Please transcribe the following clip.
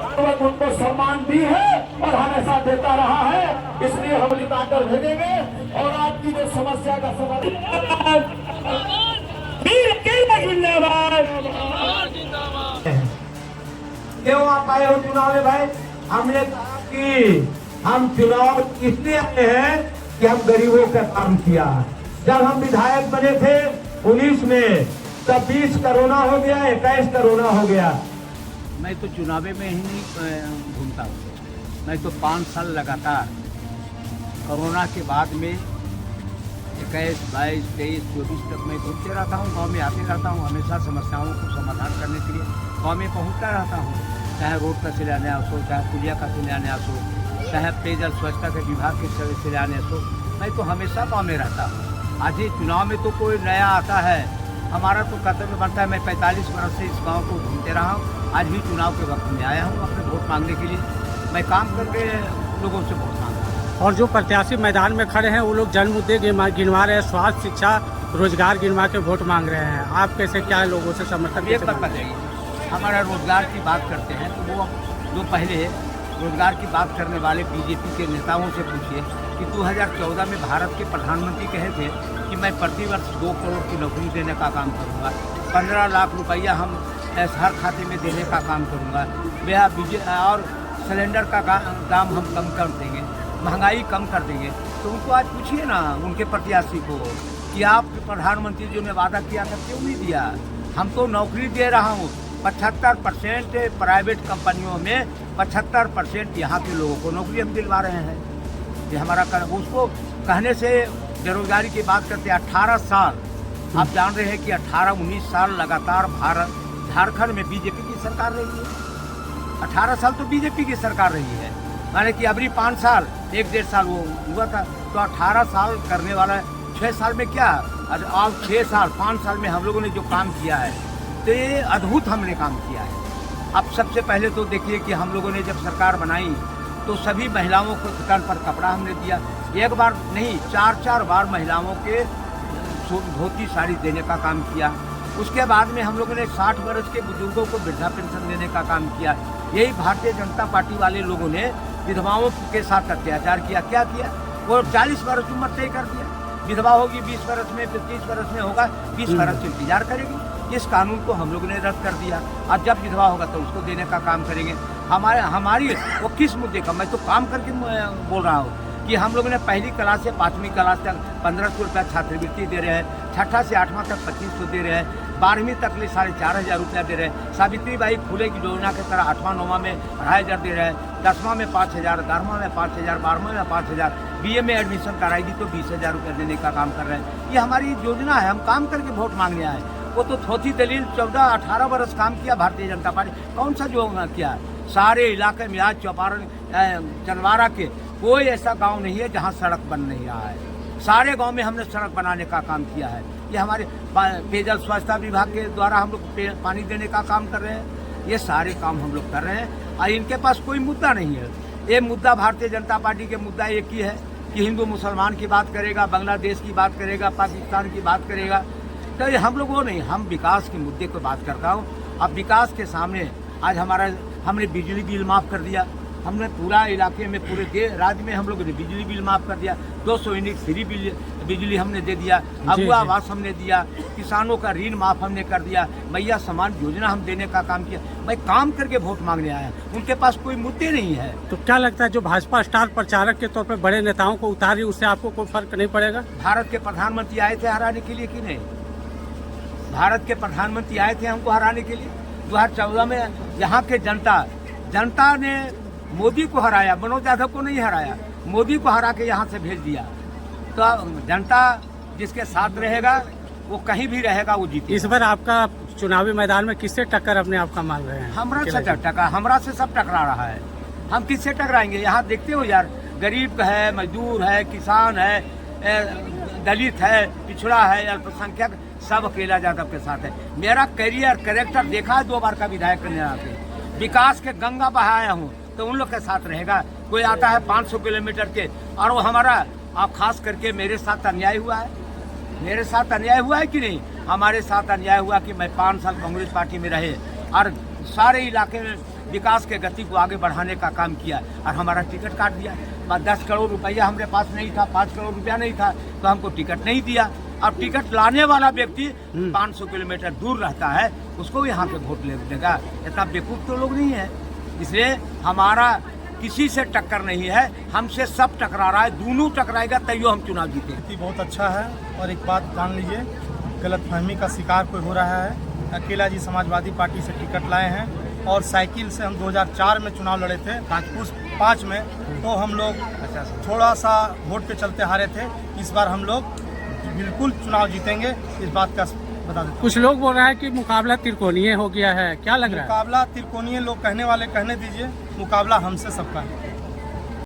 उनको सम्मान दी है और हमेशा देता रहा है, इसलिए हम जिताकर भेजेंगे और आपकी जो समस्या का समाधान। क्यों आप आए हो चुनाव में भाई? हमने कहा कि हम चुनाव इसलिए आए हैं कि हम गरीबों का काम किया। जब हम विधायक बने थे 19 में, तब 20 कोरोना हो गया, 21 कोरोना हो गया। मैं तो चुनावे में ही घूमता हूँ। मैं तो 5 साल लगातार कोरोना के बाद में 21, 22, 23, 24 तक मैं घूमते रहता हूँ, गांव में आते रहता हूँ, हमेशा समस्याओं को समाधान करने के लिए गांव में पहुँचता रहता हूँ। चाहे रोड का शिलान्यास हो, चाहे पुलिया का शिलान्यास हो, चाहे पेयजल स्वच्छता के विभाग के शिलान्यास हो, मैं तो हमेशा गाँव में रहता हूँ। आज ही चुनाव में तो कोई नया आता है, हमारा तो कर्तव्य बनता है। मैं 45 वर्ष से इस गांव को घूमते रहा हूँ, आज भी चुनाव के वक्त में आया हूँ अपने वोट मांगने के लिए। मैं काम करके लोगों से वोट मांगता हूँ। और जो प्रत्याशी मैदान में खड़े हैं वो लोग जन मुद्दे गिनवा रहे हैं, स्वास्थ्य, शिक्षा, रोजगार गिनवा के वोट मांग रहे हैं। आप कैसे, क्या लोगों से समर्थन? एक बात बताइए, हमारा रोजगार की बात करते हैं तो वो जो पहले रोजगार की बात करने वाले बीजेपी के नेताओं से पूछिए कि 2014 में भारत के प्रधानमंत्री कहे थे कि मैं प्रति वर्ष 2 करोड़ की नौकरी देने का काम करूंगा, 15 लाख रुपया हम हर खाते में देने का काम करूंगा, और सिलेंडर का दाम हम कम कर देंगे, महंगाई कम कर देंगे। तो उनको आज पूछिए ना, उनके प्रत्याशी को, कि आप प्रधानमंत्री जो ने वादा किया था क्यों नहीं दिया? हम तो नौकरी दे रहा हूँ 75% प्राइवेट कंपनियों में, 75% यहाँ के लोगों को नौकरी हम दिलवा रहे हैं। ये हमारा उसको कहने से बेरोजगारी की बात करते हैं। 18 साल आप जान रहे हैं कि 18-19 साल लगातार झारखंड में बीजेपी की सरकार रही है। 18 साल तो बीजेपी की सरकार रही है, माने कि अभी 5 साल 1-1.5 साल वो हुआ था, तो 18 साल करने वाला 6 साल में क्या, अब 6 साल 5 साल में हम लोगों ने जो काम किया है तो ये अद्भुत हमने काम किया है। अब सबसे पहले तो देखिए कि हम लोगों ने जब सरकार बनाई तो सभी महिलाओं को दुकान पर कपड़ा हमने दिया, एक बार नहीं 4-4 बार महिलाओं के धोती साड़ी देने का काम किया। उसके बाद में हम लोगों ने 60 वर्ष के बुजुर्गों को वृद्धा पेंशन देने का काम किया। यही भारतीय जनता पार्टी वाले लोगों ने विधवाओं के साथ अत्याचार किया। क्या किया? वो 40 वर्ष उम्र तय कर दिया, विधवा होगी 20 वर्ष में, 25 वर्ष में होगा, 20 वर्ष इंतजार करेगी। इस कानून को हम लोगों ने रद्द कर दिया। और जब विधवा होगा तो उसको देने का काम करेंगे। हमारी वो किस मुद्दे का, मैं तो काम करके बोल रहा हूँ कि हम लोगों ने 1ली क्लास से 5वीं क्लास तक 1500 रुपया छात्रवृत्ति दे रहे हैं, 6ठा से 8वां तक 2500 दे रहे हैं, 12वीं तक ले 4,500 रुपया दे रहे हैं। सावित्रीबाई फुले की योजना के तरह 8वां 9वां में 2,500 दे रहे हैं, 10वां में 5,000, 11वां में 5,000, 12वां में 5,000, BA में एडमिशन कराएगी तो 20,000 रुपया देने का काम कर रहे हैं। ये हमारी योजना है, हम काम करके वोट मांगने आए। वो तो थोथी दलील 14-18 वर्ष काम किया भारतीय जनता पार्टी, कौन सा जो किया? सारे इलाके में आज चौपारण चंदवारा के कोई ऐसा गांव नहीं है जहां सड़क बन नहीं रहा है। सारे गांव में हमने सड़क बनाने का काम किया है। ये हमारे पेयजल स्वच्छता विभाग के द्वारा हम लोग पानी देने का काम कर रहे हैं। ये सारे काम हम लोग कर रहे हैं और इनके पास कोई मुद्दा नहीं है। ये मुद्दा भारतीय जनता पार्टी के मुद्दा एक ही है कि हिंदू मुसलमान की बात करेगा, बांग्लादेश की बात करेगा, पाकिस्तान की बात करेगा। तो ये हम लोग वो नहीं, हम विकास के मुद्दे को बात करता हूँ। अब विकास के सामने आज हमने बिजली बिल माफ़ कर दिया, हमने पूरा इलाके में पूरे राज्य में हम लोगों ने बिजली बिल माफ़ कर दिया, 200 यूनिट फ्री बिजली हमने दे दिया, अगुआ आवास हमने दिया, किसानों का ऋण माफ़ हमने कर दिया, मैया समान योजना हम देने का काम किया। भाई काम करके वोट मांगने आया, उनके पास कोई मुद्दे नहीं है। तो क्या लगता है जो भाजपा स्टार प्रचारक के तौर पर बड़े नेताओं को उतारी, उससे आपको कोई फर्क नहीं पड़ेगा? भारत के प्रधानमंत्री आए थे हराने के लिए कि नहीं? भारत के प्रधानमंत्री आए थे हमको हराने के लिए। 2014 में यहाँ के जनता ने मोदी को हराया, मनोज यादव को नहीं हराया, मोदी को हरा के यहाँ से भेज दिया। तो जनता जिसके साथ रहेगा वो कहीं भी रहेगा, वो जीतेगा। इस बार आपका चुनावी मैदान में किससे टक्कर अपने आप का मान रहे हैं? हमरा से सब टकरा रहा है। हम किससे टकराएंगे? यहाँ देखते हो यार, गरीब है, मजदूर है, किसान है, दलित है, पिछड़ा है, अल्पसंख्यक, सब अकेला यादव के साथ है। मेरा कैरेक्टर देखा है 2 बार का विधायक करने आके, विकास के गंगा बहाया हूँ, तो उन लोग के साथ रहेगा। कोई आता है 500 किलोमीटर के और वो हमारा, आप खास करके मेरे साथ अन्याय हुआ है, मेरे साथ अन्याय हुआ है कि नहीं? हमारे साथ अन्याय हुआ कि मैं 5 साल कांग्रेस पार्टी में रहे और सारे इलाके में विकास के गति को आगे बढ़ाने का काम किया और हमारा टिकट काट दिया। 10 करोड़ रुपया हमारे पास नहीं था, 5 करोड़ रुपया नहीं था, तो हमको टिकट नहीं दिया। अब टिकट लाने वाला व्यक्ति 500 किलोमीटर दूर रहता है, उसको यहाँ पे वोट ले देगा? इतना बेवकूफ़ तो लोग नहीं है। इसलिए हमारा किसी से टक्कर नहीं है, हमसे सब टकरा रहा है, दोनों टकराएगा तैयो हम चुनाव जीते। बहुत अच्छा है। और एक बात जान लीजिए, गलतफहमी का शिकार कोई हो रहा है। अकेला जी समाजवादी पार्टी से टिकट लाए हैं और साइकिल से हम 2004 में चुनाव लड़े थे, 5 में, तो हम लोग थोड़ा सा वोट के चलते हारे थे। इस बार हम लोग बिल्कुल चुनाव जीतेंगे, इस बात का बता देते। कुछ लोग बोल रहे हैं कि मुकाबला त्रिकोणीय हो गया है, क्या लग रहा है? मुकाबला त्रिकोणीय लोग कहने वाले कहने दीजिए, मुकाबला हमसे सबका है।